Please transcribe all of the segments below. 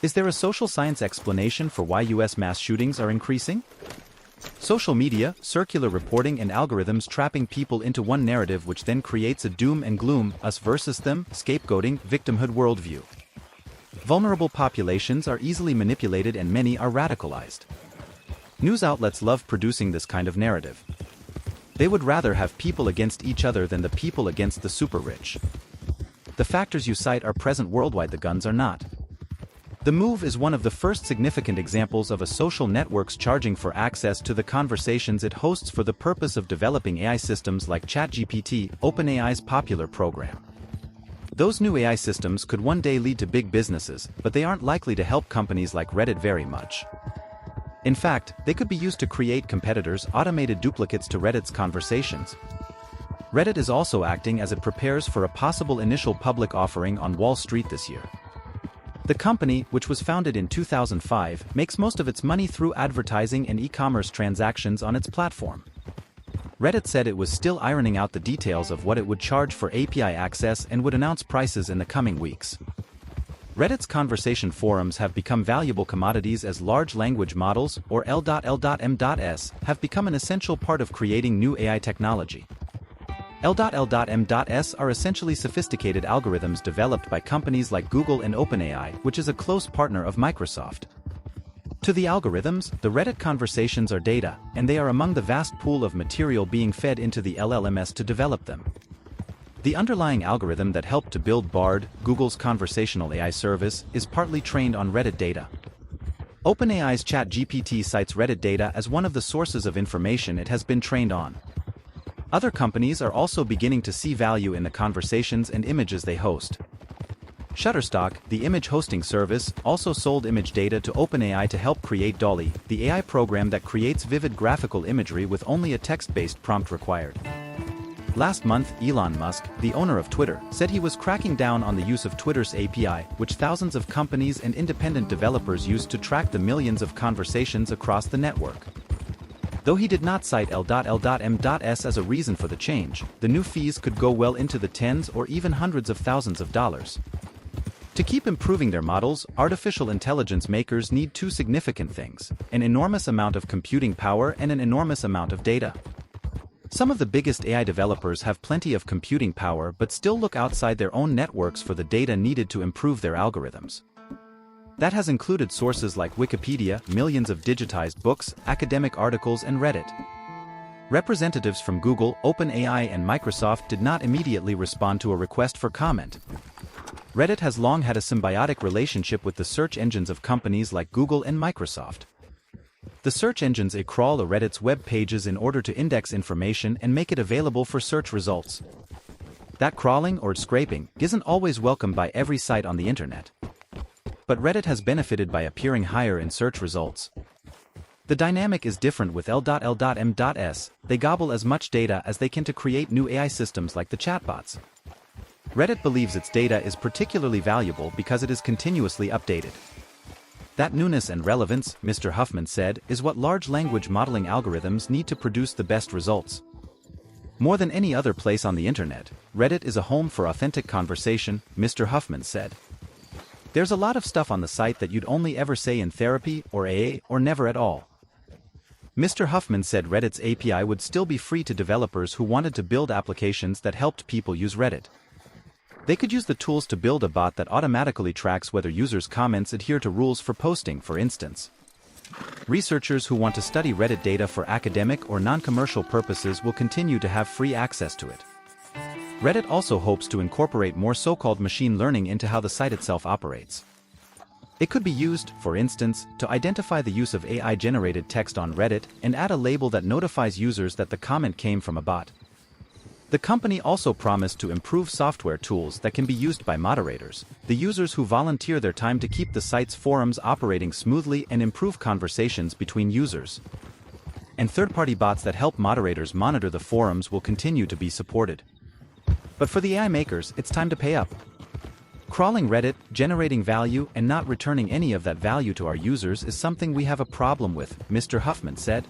Is there a social science explanation for why US mass shootings are increasing? Social media, circular reporting and algorithms trapping people into one narrative which then creates a doom and gloom, us versus them, scapegoating, victimhood worldview. Vulnerable populations are easily manipulated and many are radicalized. News outlets love producing this kind of narrative. They would rather have people against each other than the people against the super rich. The factors you cite are present worldwide, the guns are not. The move is one of the first significant examples of a social network's charging for access to the conversations it hosts for the purpose of developing AI systems like ChatGPT, OpenAI's popular program. Those new AI systems could one day lead to big businesses, but they aren't likely to help companies like Reddit very much. In fact, they could be used to create competitors, automated duplicates to Reddit's conversations. Reddit is also acting as it prepares for a possible initial public offering on Wall Street this year. The company, which was founded in 2005, makes most of its money through advertising and e-commerce transactions on its platform. Reddit said it was still ironing out the details of what it would charge for API access and would announce prices in the coming weeks. Reddit's conversation forums have become valuable commodities as large language models, or LLM.S, have become an essential part of creating new AI technology. LLM.S are essentially sophisticated algorithms developed by companies like Google and OpenAI, which is a close partner of Microsoft. To the algorithms, the Reddit conversations are data, and they are among the vast pool of material being fed into the LLMs to develop them. The underlying algorithm that helped to build Bard, Google's conversational AI service, is partly trained on Reddit data. OpenAI's ChatGPT cites Reddit data as one of the sources of information it has been trained on. Other companies are also beginning to see value in the conversations and images they host. Shutterstock, the image hosting service, also sold image data to OpenAI to help create DALL-E, the AI program that creates vivid graphical imagery with only a text-based prompt required. Last month, Elon Musk, the owner of Twitter, said he was cracking down on the use of Twitter's API, which thousands of companies and independent developers use to track the millions of conversations across the network. Though he did not cite LLM.S as a reason for the change, the new fees could go well into the tens or even hundreds of thousands of dollars. To keep improving their models, artificial intelligence makers need two significant things: an enormous amount of computing power and an enormous amount of data. Some of the biggest AI developers have plenty of computing power but still look outside their own networks for the data needed to improve their algorithms. That has included sources like Wikipedia, millions of digitized books, academic articles and Reddit. Representatives from Google, OpenAI and Microsoft did not immediately respond to a request for comment. Reddit has long had a symbiotic relationship with the search engines of companies like Google and Microsoft. The search engines crawl Reddit's web pages in order to index information and make it available for search results. That crawling or scraping isn't always welcomed by every site on the internet. But Reddit has benefited by appearing higher in search results. The dynamic is different with LLM.S, they gobble as much data as they can to create new AI systems like the chatbots. Reddit believes its data is particularly valuable because it is continuously updated. That newness and relevance, Mr. Huffman said, is what large language modeling algorithms need to produce the best results. More than any other place on the internet, Reddit is a home for authentic conversation, Mr. Huffman said. There's a lot of stuff on the site that you'd only ever say in therapy or AA or never at all. Mr. Huffman said Reddit's API would still be free to developers who wanted to build applications that helped people use Reddit. They could use the tools to build a bot that automatically tracks whether users' comments adhere to rules for posting, for instance. Researchers who want to study Reddit data for academic or non-commercial purposes will continue to have free access to it. Reddit also hopes to incorporate more so-called machine learning into how the site itself operates. It could be used, for instance, to identify the use of AI-generated text on Reddit and add a label that notifies users that the comment came from a bot. The company also promised to improve software tools that can be used by moderators, the users who volunteer their time to keep the site's forums operating smoothly and improve conversations between users. And third-party bots that help moderators monitor the forums will continue to be supported. But for the AI makers, it's time to pay up. Crawling Reddit, generating value, and not returning any of that value to our users is something we have a problem with, Mr. Huffman said.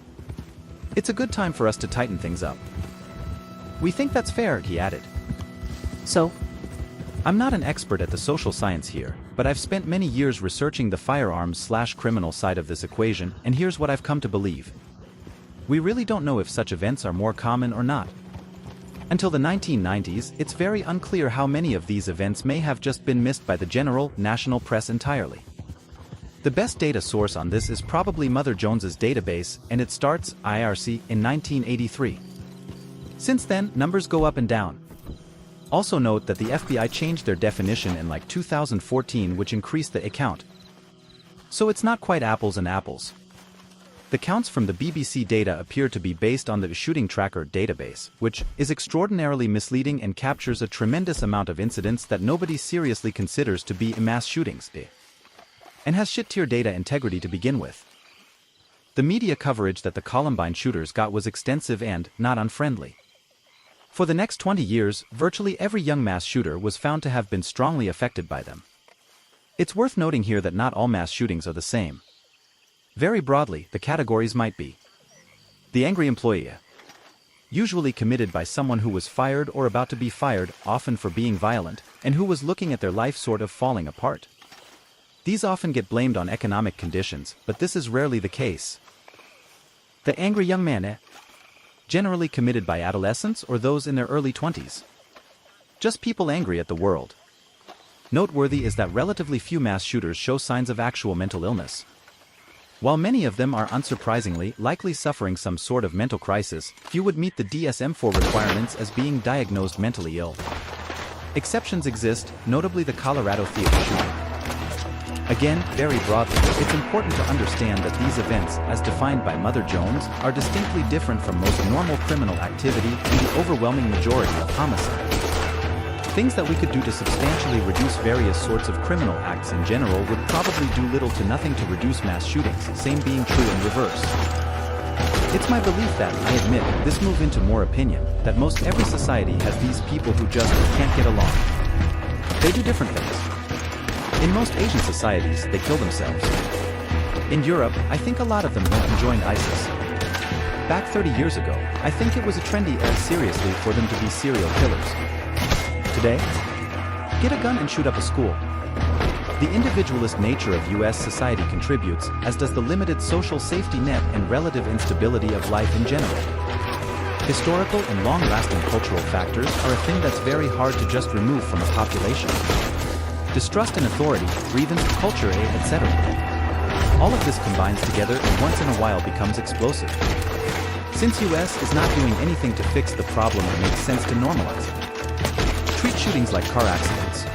It's a good time for us to tighten things up. We think that's fair, he added. So? I'm not an expert at the social science here, but I've spent many years researching the firearms/criminal side of this equation, and here's what I've come to believe. We really don't know if such events are more common or not. Until the 1990s, it's very unclear how many of these events may have just been missed by the general, national press entirely. The best data source on this is probably Mother Jones's database, and it starts, IRC, in 1983. Since then, numbers go up and down. Also note that the FBI changed their definition in like 2014, which increased the count. So it's not quite apples and apples. The counts from the BBC data appear to be based on the Shooting Tracker database, which is extraordinarily misleading and captures a tremendous amount of incidents that nobody seriously considers to be mass shootings, and has shit-tier data integrity to begin with. The media coverage that the Columbine shooters got was extensive and not unfriendly. For the next 20 years, virtually every young mass shooter was found to have been strongly affected by them. It's worth noting here that not all mass shootings are the same. Very broadly, the categories might be: the angry employee, usually committed by someone who was fired or about to be fired, often for being violent, and who was looking at their life sort of falling apart. These often get blamed on economic conditions, but this is rarely the case. The angry young man, generally committed by adolescents or those in their early 20s. Just people angry at the world. Noteworthy is that relatively few mass shooters show signs of actual mental illness. While many of them are unsurprisingly likely suffering some sort of mental crisis, few would meet the DSM-IV requirements as being diagnosed mentally ill. Exceptions exist, notably the Colorado theater shooting. Again, very broadly, it's important to understand that these events, as defined by Mother Jones, are distinctly different from most normal criminal activity and the overwhelming majority of homicide. Things that we could do to substantially reduce various sorts of criminal acts in general would probably do little to nothing to reduce mass shootings, same being true in reverse. It's my belief that, I admit, this move into more opinion, that most every society has these people who just can't get along. They do different things. In most Asian societies, they kill themselves. In Europe, I think a lot of them went and joined ISIS. Back 30 years ago, I think it was a trendy seriously for them to be serial killers. Today, get a gun and shoot up a school. The individualist nature of US society contributes, as does the limited social safety net and relative instability of life in general. Historical and long-lasting cultural factors are a thing that's very hard to just remove from a population. Distrust in authority, grievance, culture, etc. All of this combines together and once in a while becomes explosive. Since US is not doing anything to fix the problem, it makes sense to normalize it. Treat shootings like car accidents.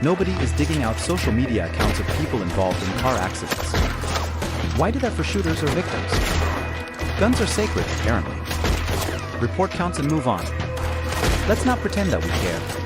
Nobody is digging out social media accounts of people involved in car accidents. Why do that for shooters or victims? Guns are sacred, apparently. Report counts and move on. Let's not pretend that we care.